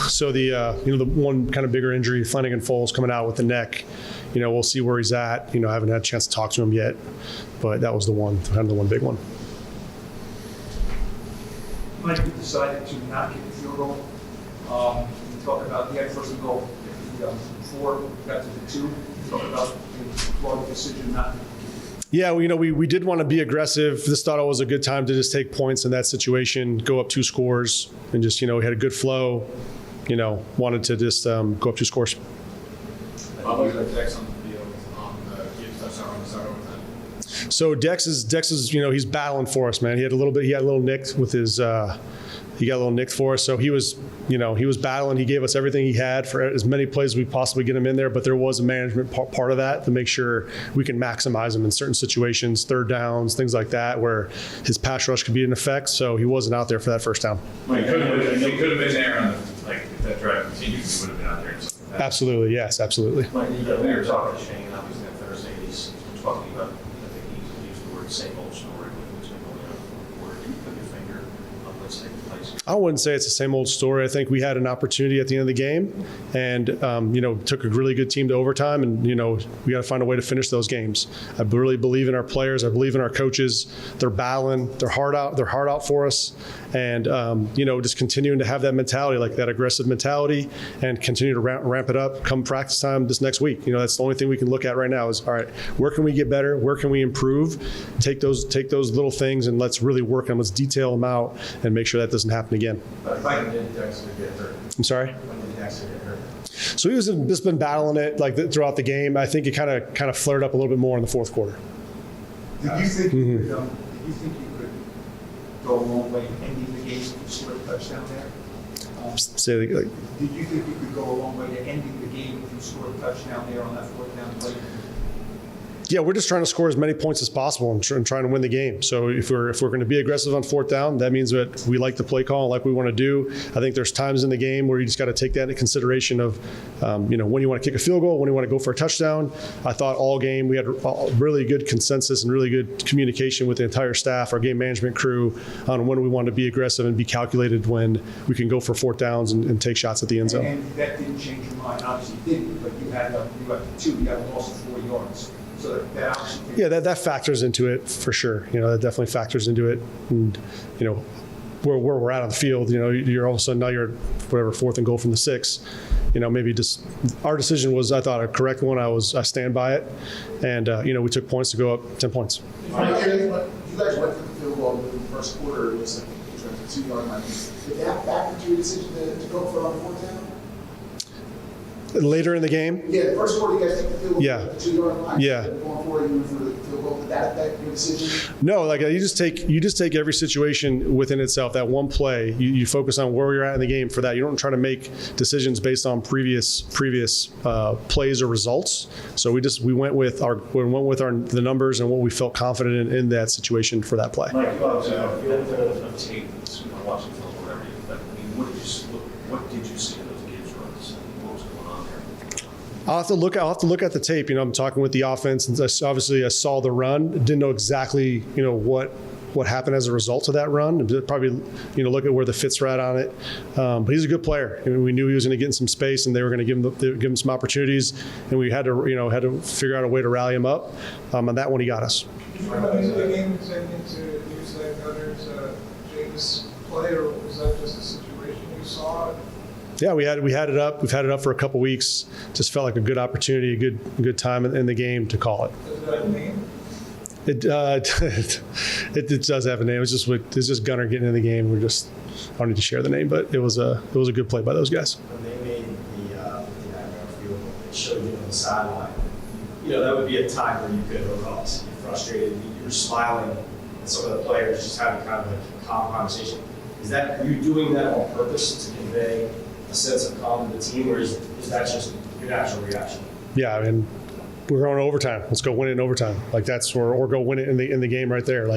So the one kind of bigger injury, Flanagan Foles coming out with the neck. We'll see where he's at. I haven't had a chance to talk to him yet, but that was the one big one. Mike, you decided to not kick the field goal. You talk about the first and goal, 4, got to the 2. You talk about the decision not to. Yeah, we did want to be aggressive. Just thought it was a good time to just take points in that situation, go up 2 scores, and just we had a good flow. Wanted to just go up 2 scores. Dex on the field touchdown on the start overtime. So Dex is he's battling for us, man. He got a little nicked with his he got a little nicked for us. So he was battling. He gave us everything he had for as many plays as we possibly get him in there, but there was a management part of that to make sure we can maximize him in certain situations, third downs, things like that, where his pass rush could be in effect. So he wasn't out there for that first down. Well, he could have been there on if that drive continued, he would have been out there. Absolutely, yes, absolutely. Mike, we were talking to Shane, obviously, on Thursday. He's talking about, I think he used the word same old story with what's been going on. Where do you put your finger on what's taking place? I wouldn't say it's the same old story. I think we had an opportunity at the end of the game and, took a really good team to overtime, and, we got to find a way to finish those games. I really believe in our players. I believe in our coaches. They're battling. They're hard out for us. And, just continuing to have that mentality, like that aggressive mentality, and continue to ramp it up come practice time this next week. That's the only thing we can look at right now is, all right, where can we get better? Where can we improve? Take those little things and let's really work on, let's detail them out and make sure that doesn't happen again. When did Dexter get hurt? I'm sorry? When did Dexter get hurt? So he was just been battling it throughout the game. I think it kind of flared up a little bit more in the fourth quarter. Did you think you could go a long way ending the game if you scored a touchdown there? Say Did you think you could go a long way to ending the game if you scored a touchdown there on that 4th down play? Yeah, we're just trying to score as many points as possible and trying to win the game. So if we're going to be aggressive on 4th down, that means that we like the play call, like we want to do. I think there's times in the game where you just got to take that into consideration of, when you want to kick a field goal, when you want to go for a touchdown. I thought all game we had really good consensus and really good communication with the entire staff, our game management crew, on when we want to be aggressive and be calculated when we can go for 4th downs and take shots at the end zone. And that didn't change your mind. Obviously, it didn't, but you had the 2, you had a loss of 4 yards. So that factors into it for sure. That definitely factors into it. And, where we're at on the field, you're all of a sudden now you're whatever 4th and goal from the 6. Maybe just our decision was, I thought, a correct one. I stand by it. And, we took points to go up 10 points. You guys went for the field goal in the first quarter. It was a 2-yard line. Did that factor to your decision to go for it on 4th down? Later in the game? Yeah, the first quarter you guys take the field goal Yeah. at the 2-yard line. Yeah. Going forward, you went for the field goal. Did that affect your decision? No, you just take every situation within itself. That one play, you focus on where you're at in the game for that. You don't try to make decisions based on previous plays or results. So we went with the numbers and what we felt confident in that situation for that play. Mike, you obviously have a tape, watching film or whatever. But what did you see in those games runs? What was going on there? I'll have to look at the tape. I'm talking with the offense, and obviously I saw the run. Didn't know exactly, what happened as a result of that run. Probably, look at where the fits are at on it. But he's a good player. We knew he was going to get in some space, and they were going to give him some opportunities, and we had to figure out a way to rally him up. On that one, he got us. Did you come into the game expecting to use that Gunner's Jameis play, or was that just a situation you saw? Yeah, we had it up. We've had it up for a couple weeks. Just felt like a good opportunity, a good time in the game to call it. Does it have a name? It does have a name. It's just Gunner getting in the game. I don't need to share the name, but it was a good play by those guys. When they made the field goal, they showed you on the sideline. That would be a time where you could look up, you're frustrated, you're smiling, and some of the players just having kind of a calm conversation. Are you doing that on purpose to convey a sense of calm to the team, or is that just your natural reaction? Yeah, we're going to overtime. Let's go win it in overtime. Or go win it in the game right there.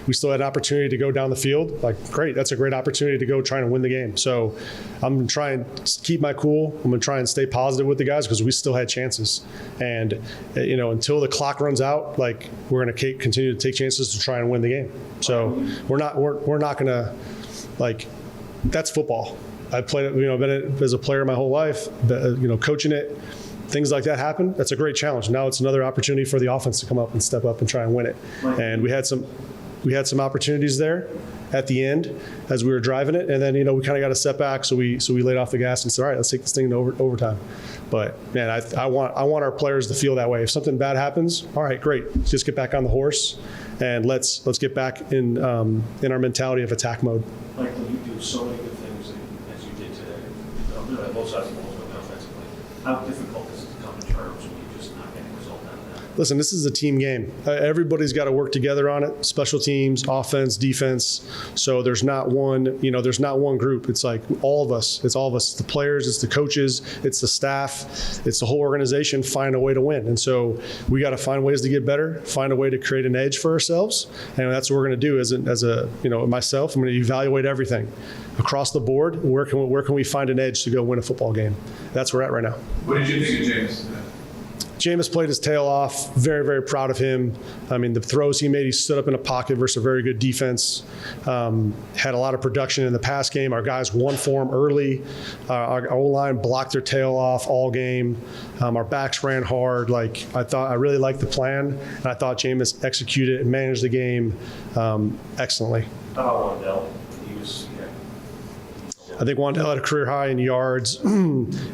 We still had an opportunity to go down the field. Great, that's a great opportunity to go try and win the game. So I'm going to try and keep my cool. I'm going to try and stay positive with the guys because we still had chances. And until the clock runs out, we're going to continue to take chances to try and win the game. So we're not going to that's football. I played it, been as a player my whole life, coaching it. Things like that happen. That's a great challenge. Now it's another opportunity for the offense to come up and step up and try and win it. And we had some opportunities there at the end as we were driving it, and then we kind of got a setback, so we laid off the gas and said, all right, let's take this thing to overtime. But man, I want our players to feel that way. If something bad happens, all right, great, let's just get back on the horse and let's get back in our mentality of attack mode. Michael, you do so many good things as you did today. Really on both sides of the ball, but offensively. How difficult is it to come to terms when you're just not getting a result out of that? Listen, this is a team game. Everybody's got to work together on it. Special teams, offense, defense. So there's not one group. It's like all of us. It's all of us. It's the players, it's the coaches, it's the staff, it's the whole organization. Find a way to win. And so we got to find ways to get better, find a way to create an edge for ourselves. And that's what we're going to do myself. I'm going to evaluate everything across the board. Where can we find an edge to go win a football game? That's where we're at right now. What did you think of Jameis? Jameis played his tail off. Very, very proud of him. I mean, the throws he made, he stood up in a pocket versus a very good defense. Had a lot of production in the pass game. Our guys won for him early. Our O-line blocked their tail off all game. Our backs ran hard. I really liked the plan, and I thought Jameis executed and managed the game excellently. How about Wan'Dale? I think Wan'Dale had a career high in yards.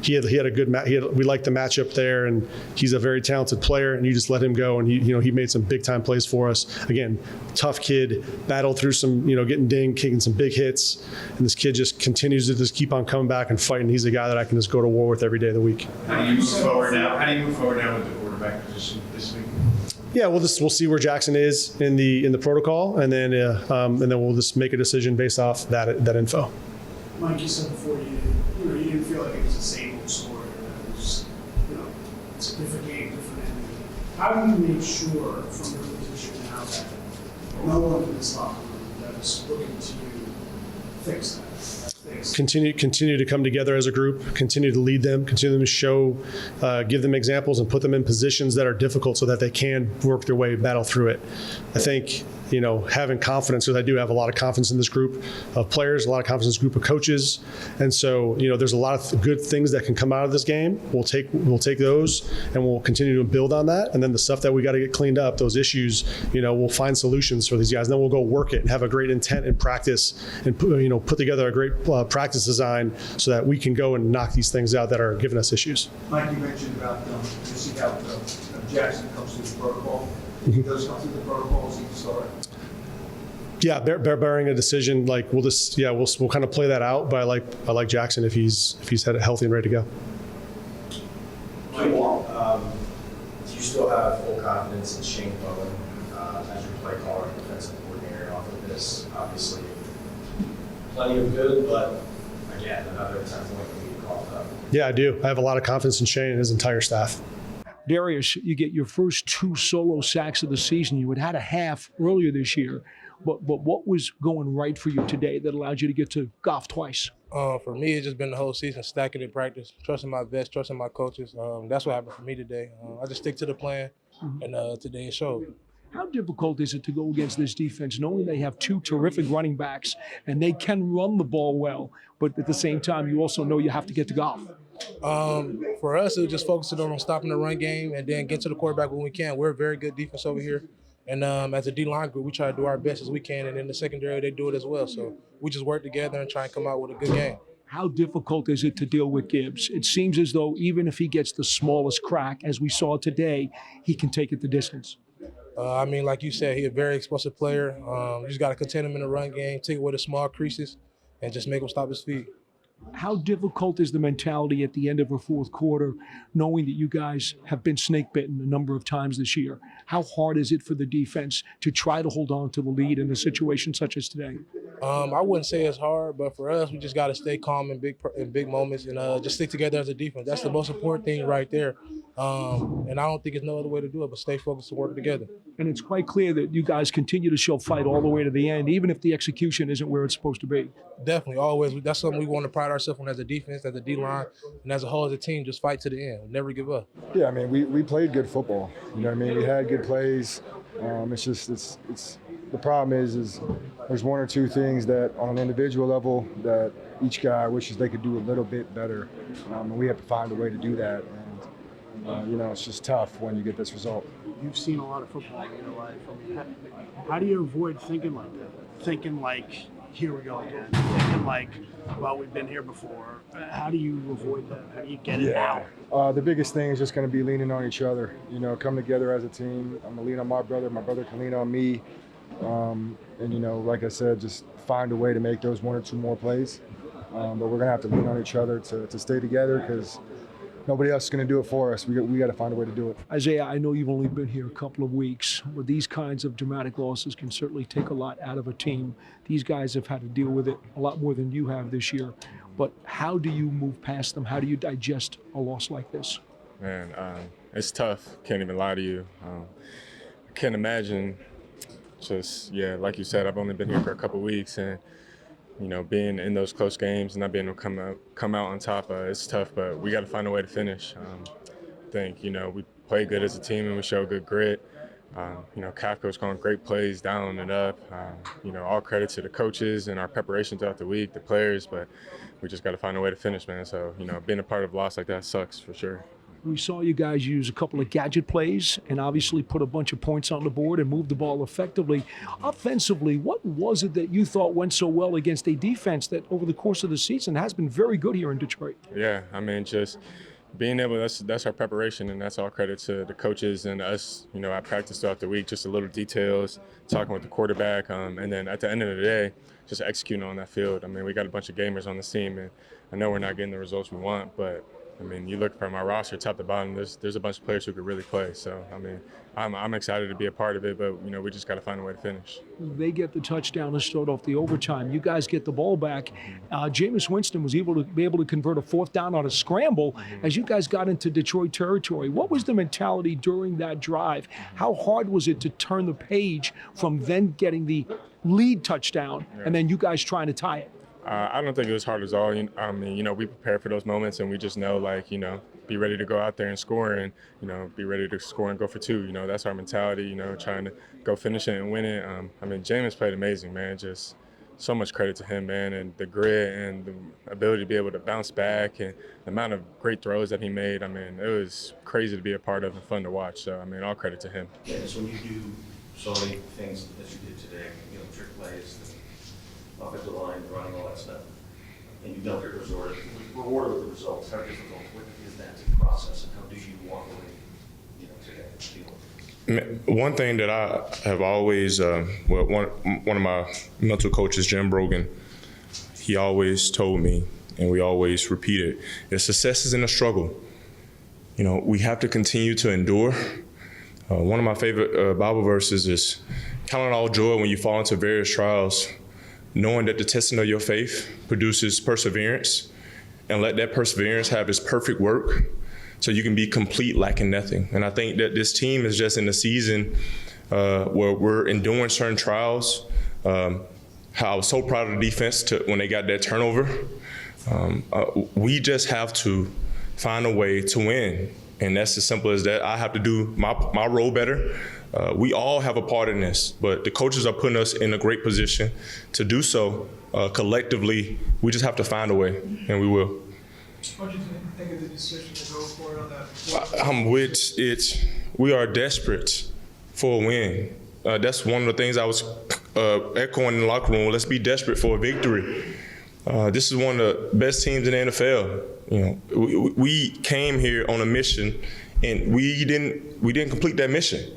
He had a good we liked the matchup there, and he's a very talented player. And you just let him go, and he made some big time plays for us. Again, tough kid, battled through some getting dinged, kicking some big hits, and this kid just continues to just keep on coming back and fighting. He's a guy that I can just go to war with every day of the week. How do you move forward now? How do you move forward now with the quarterback position this week? Yeah, we'll see where Jackson is in the protocol, and then we'll just make a decision based off that info. Mike, you said before you didn't feel like it was the same old story. It was, it's a different game, different enemy. How do you make sure from your position now that no one in this locker room that is looking to you fix that? Continue to come together as a group, continue to lead them, continue to show, give them examples and put them in positions that are difficult so that they can work their way, battle through it. I think, having confidence, because I do have a lot of confidence in this group of players, a lot of confidence in this group of coaches. And so, there's a lot of good things that can come out of this game. We'll take those and we'll continue to build on that. And then the stuff that we got to get cleaned up, those issues, we'll find solutions for these guys. And then we'll go work it and have a great intent in practice and put together a great practice design so that we can go and knock these things out that are giving us issues. Mike, you mentioned about you see how Jackson comes through the protocol. If he does come through the protocols, he can start. Yeah, bearing a decision, we'll kind of play that out. But I like Jackson if he's healthy and ready to go. Do you still have full confidence in Shane Bowen as your play caller and defensive coordinator off of this? Obviously, plenty of good, but again, another 10th point we called up. Yeah, I do. I have a lot of confidence in Shane and his entire staff. Darius, you get your first 2 solo sacks of the season. You had a half earlier this year, but what was going right for you today that allowed you to get to Goff twice? For me, it's just been the whole season, stacking in practice, trusting my vets, trusting my coaches. That's what happened for me today. I just stick to the plan, and today it showed. How difficult is it to go against this defense, knowing they have 2 terrific running backs and they can run the ball well, but at the same time, you also know you have to get to Goff? For us, it was just focusing on stopping the run game and then get to the quarterback when we can. We're a very good defense over here. And as a D-line group, we try to do our best as we can. And in the secondary, they do it as well. So we just work together and try and come out with a good game. How difficult is it to deal with Gibbs? It seems as though even if he gets the smallest crack, as we saw today, he can take it the distance. Like you said, he's a very explosive player. You just got to contain him in the run game, take away the small creases, and just make him stop his feet. How difficult is the mentality at the end of a fourth quarter, knowing that you guys have been snake bitten a number of times this year? How hard is it for the defense to try to hold on to the lead in a situation such as today? I wouldn't say it's hard, but for us, we just got to stay calm in big moments and just stick together as a defense. That's the most important thing right there. And I don't think there's no other way to do it but stay focused and work together. And it's quite clear that you guys continue to show fight all the way to the end, even if the execution isn't where it's supposed to be. Definitely, always. That's something we want to pride ourselves on as a defense, as a D-line, and as a whole as a team, just fight to the end. Never give up. Yeah, I mean, we played good football. You know what I mean? We had good plays. It's the problem is there's one or two things that on an individual level that each guy wishes they could do a little bit better, and we have to find a way to do that. And it's just tough when you get this result. You've seen a lot of football in your life. I mean, how do you avoid thinking like that? Thinking like, here we go again. Thinking like, well, we've been here before. How do you avoid that? How do you get it out? The biggest thing is just going to be leaning on each other. Come together as a team. I'm going to lean on my brother. My brother can lean on me. And, like I said, just find a way to make those one or two more plays. But we're going to have to lean on each other to stay together because nobody else is going to do it for us. We got to find a way to do it. Isaiah, I know you've only been here a couple of weeks, but these kinds of dramatic losses can certainly take a lot out of a team. These guys have had to deal with it a lot more than you have this year. But how do you move past them? How do you digest a loss like this? Man, it's tough. Can't even lie to you. I can't imagine like you said, I've only been here for a couple of weeks, and being in those close games and not being able to come out on top, it's tough, but we got to find a way to finish. I think, we play good as a team and we show good grit. Kafka was going great plays down and up. All credit to the coaches and our preparation throughout the week, the players, but we just got to find a way to finish, man. So, being a part of a loss like that sucks for sure. We saw you guys use a couple of gadget plays and obviously put a bunch of points on the board and move the ball effectively. Offensively, what was it that you thought went so well against a defense that over the course of the season has been very good here in Detroit? Yeah, just being able, that's our preparation, and that's all credit to the coaches and us. I practiced throughout the week, just the little details, talking with the quarterback, and then at the end of the day, just executing on that field. We got a bunch of gamers on the team, and I know we're not getting the results we want, but you look from our roster top to bottom, there's a bunch of players who could really play. So, I'm excited to be a part of it, but, we just got to find a way to finish. They get the touchdown to start off the overtime. You guys get the ball back. Jameis Winston was able to convert a fourth down on a scramble as you guys got into Detroit territory. What was the mentality during that drive? How hard was it to turn the page from then getting the lead touchdown and then you guys trying to tie it? I don't think it was hard at all. We prepare for those moments, and we just know, be ready to go out there and score, and be ready to score and go for two. That's our mentality. Trying to go finish it and win it. Jameis played amazing, man. Just so much credit to him, man, and the grit and the ability to be able to bounce back and the amount of great throws that he made. It was crazy to be a part of and fun to watch. So, all credit to him. Yeah, so when you do so many things as you did today, trick plays, offensive line, running, all that stuff, and you don't get rewarded with the results. How difficult is that to process, and how do you walk away, today? One thing that I have always, one of my mental coaches, Jim Brogan, he always told me, and we always repeat it, is success is in a struggle. We have to continue to endure. One of my favorite Bible verses is, count it all joy when you fall into various trials, knowing that the testing of your faith produces perseverance, and let that perseverance have its perfect work so you can be complete, lacking nothing. And I think that this team is just in a season where we're enduring certain trials. How I was so proud of the defense when they got that turnover. We just have to find a way to win. And that's as simple as that. I have to do my role better. We all have a part in this, but the coaches are putting us in a great position to do so collectively. We just have to find a way, and we will. What did you think of the decision to go for it on that? We are desperate for a win. That's one of the things I was echoing in the locker room. Let's be desperate for a victory. This is one of the best teams in the NFL. We came here on a mission, and we didn't complete that mission.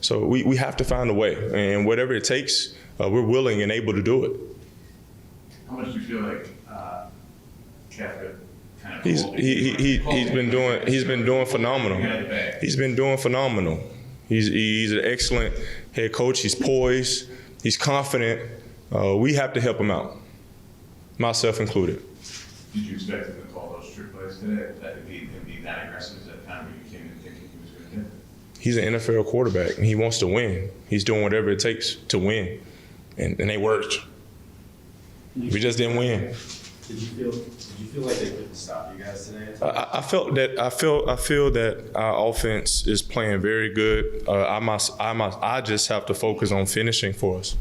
So we have to find a way, and whatever it takes, we're willing and able to do it. How much do you feel like Kafka kind of? He's been doing phenomenal. He's been doing phenomenal. He's an excellent head coach. He's poised. He's confident. We have to help him out, myself included. Did you expect him to call those trick plays today? That would be that aggressive? Is that kind of what you came in thinking he was going to do? He's an NFL quarterback, and he wants to win. He's doing whatever it takes to win, and they worked. We just didn't win. Did you feel like they couldn't stop you guys today? I feel that our offense is playing very good. I just have to focus on finishing for us.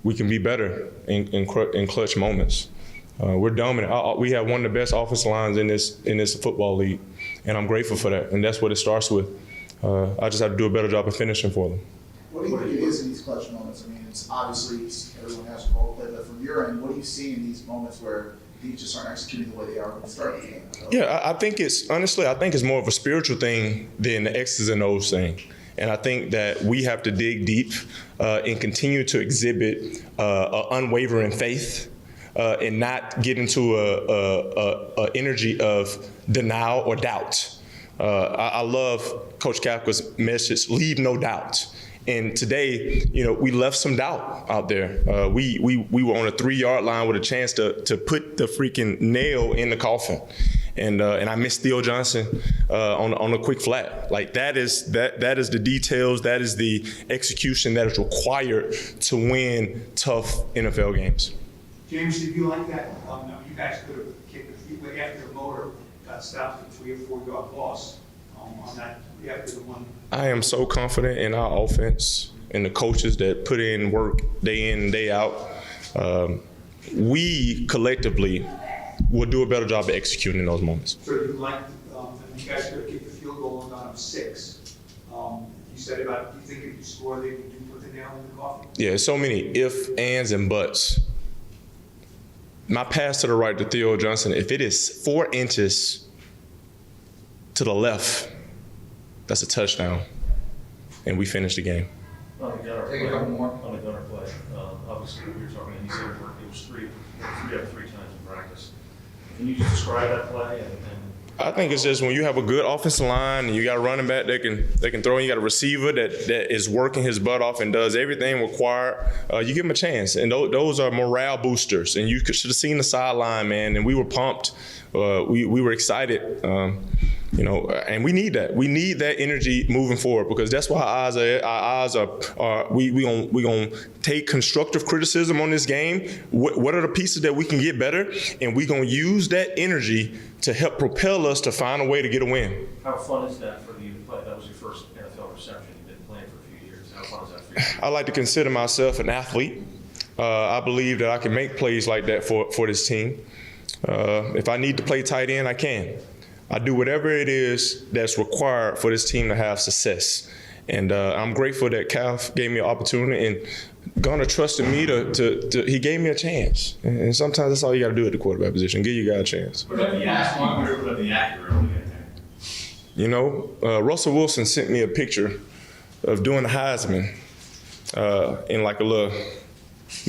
We can be better in clutch moments. We're dominant. We have one of the best offensive lines in this football league, and I'm grateful for that. And that's what it starts with. I just have to do a better job of finishing for them. What do you think it is in these clutch moments? I mean, it's obviously everyone has a role to play, but from your end, what do you see in these moments where these just aren't executing the way they are when they start the game? Yeah, I think it's more of a spiritual thing than the X's and O's thing. And I think that we have to dig deep and continue to exhibit an unwavering faith and not get into a energy of denial or doubt. I love Coach Kafka's message, leave no doubt. And today, we left some doubt out there. We were on a 3-yard line with a chance to put the freaking nail in the coffin. And I missed Theo Johnson on a quick flat. Like that is the details. That is the execution that is required to win tough NFL games. James, did you like that? You guys could have kicked a few after the motor got stopped for 3 or 4 yard loss on that after the one. I am so confident in our offense and the coaches that put in work day in and day out. We collectively will do a better job of executing those moments. So you liked, you guys could have kicked the field goal on 6. You said about, you think if you score, they do put the nail in the coffin? Yeah, so many ifs, ands, and buts. My pass to the right to Theo Johnson, if it is 4 inches to the left, that's a touchdown, and we finish the game. On the gunner Take play, a couple more. On the gunner play, obviously we were talking, he said it was 3 out of 3 times in practice. Can you just describe that play? I think it's just when you have a good offensive line and you got a running back that can throw, and you got a receiver that is working his butt off and does everything required, you give him a chance. And those are morale boosters. And you should have seen the sideline, man. And we were pumped. We were excited. And we need that. We need that energy moving forward, because that's why our eyes are we gonna take constructive criticism on this game. What are the pieces that we can get better, and we gonna use that energy to help propel us to find a way to get a win. How fun is that for you to play? That was your first NFL reception. You've been playing for a few years. How fun is that for you? I like to consider myself an athlete. I believe that I can make plays like that for this team. If I need to play tight end, I can. I do whatever it is that's required for this team to have success. And I'm grateful that Calf gave me an opportunity, and Gunner trusted me he gave me a chance. And sometimes that's all you got to do at the quarterback position, give you guys a chance. What about the accurate? Russell Wilson sent me a picture of doing the Heisman in like a little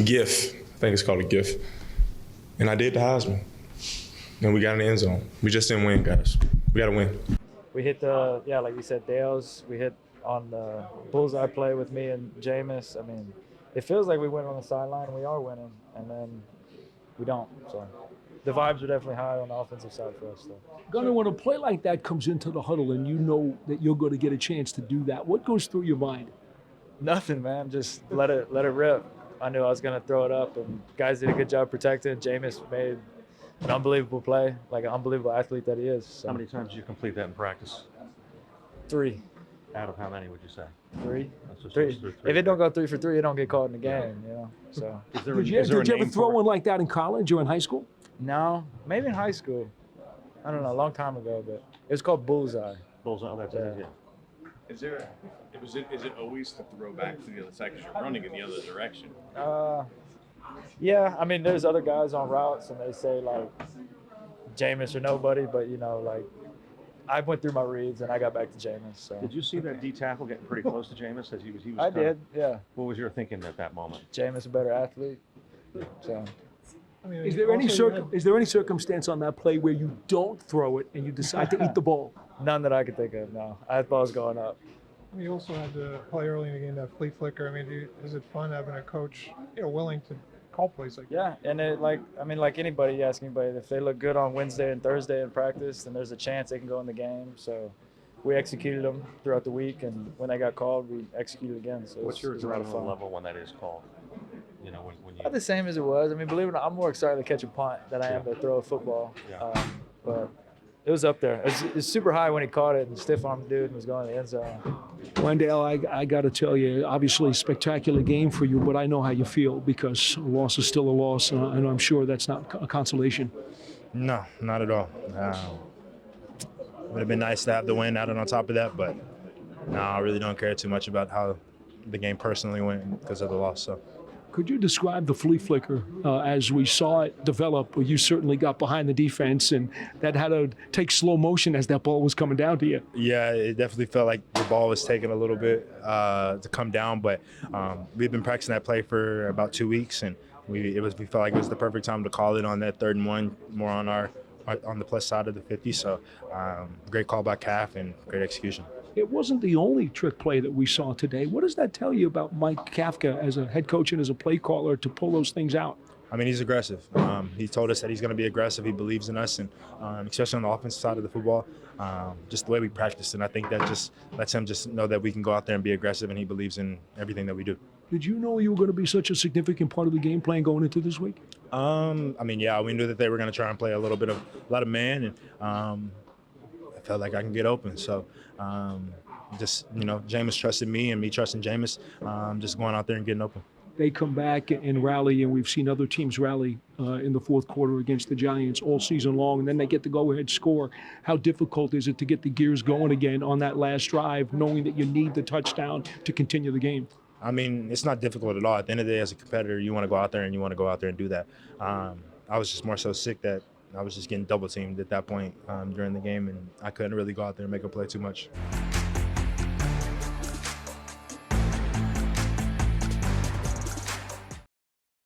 GIF. I think it's called a GIF. And I did the Heisman. And we got in the end zone. We just didn't win, guys. We got to win. We hit like you said, Dale's. We hit on the bullseye play with me and Jameis. I mean, it feels like we went on the sideline and we are winning, and then we don't. So the vibes are definitely high on the offensive side for us, though. Gunnar, when a play like that comes into the huddle and you know that you're going to get a chance to do that, what goes through your mind? Nothing, man. Just let it rip. I knew I was going to throw it up, and guys did a good job protecting. Jameis made an unbelievable play, like an unbelievable athlete that he is. So. How many times did you complete that in practice? 3. Out of how many would you say? 3. That's 3. If it don't go 3 for 3, it don't get called in the game, So. Did you ever throw one like that in college or in high school? No, maybe in high school. I don't know, a long time ago, but it was called bullseye. Bullseye, oh, that's it, yeah. Is it always to throw back to the other side because you're running in the other direction? Yeah, I mean, there's other guys on routes, and they say, like, Jameis or nobody, but, I went through my reads, and I got back to Jameis. So. Did you see that D tackle getting pretty close to Jameis as he was I did, yeah. What was your thinking at that moment? Jameis a better athlete, so. I mean, is there any circumstance on that play where you don't throw it and you decide to eat the ball? None that I could think of, no. I had balls going up. You also had to play early in the game, that flea flicker. I mean, is it fun having a coach, willing to call plays like that? Yeah, and like anybody, you ask anybody, if they look good on Wednesday and Thursday in practice, then there's a chance they can go in the game. So we executed them throughout the week, and when they got called, we executed again. So what's your adrenaline level when that is called? You know, when you Not the same as it was. I mean, believe it or not, I'm more excited to catch a punt than I am to throw a football. Yeah. But it was up there. It's super high when he caught it and stiff-armed dude and was going to the end zone. Wan'Dale, I got to tell you, obviously spectacular game for you, but I know how you feel because a loss is still a loss, and I'm sure that's not a consolation. No, not at all. Would have been nice to have the win added on top of that, but no, I really don't care too much about how the game personally went because of the loss. So. Could you describe the flea flicker as we saw it develop? You certainly got behind the defense, and that had to take slow motion as that ball was coming down to you. Yeah, it definitely felt like the ball was taking a little bit to come down, but we've been practicing that play for about 2 weeks, and we felt like it was the perfect time to call it on that 3rd and 1, more on the plus side of the 50. So great call by Kaf and great execution. It wasn't the only trick play that we saw today. What does that tell you about Mike Kafka as a head coach and as a play caller to pull those things out? I mean, he's aggressive. He told us that he's going to be aggressive. He believes in us, and especially on the offensive side of the football, just the way we practice. And I think that just lets him just know that we can go out there and be aggressive, and he believes in everything that we do. Did you know you were going to be such a significant part of the game plan going into this week? I mean, yeah, we knew that they were going to try and play a lot of man, and I felt like I can get open. So just, Jameis trusted me and me trusting Jameis, just going out there and getting open. They come back and rally, and we've seen other teams rally in the fourth quarter against the Giants all season long, and then they get the go-ahead score. How difficult is it to get the gears going again on that last drive, knowing that you need the touchdown to continue the game? I mean, it's not difficult at all. At the end of the day, as a competitor, you want to go out there and do that. I was just more so sick that I was just getting double teamed at that point during the game, and I couldn't really go out there and make a play too much.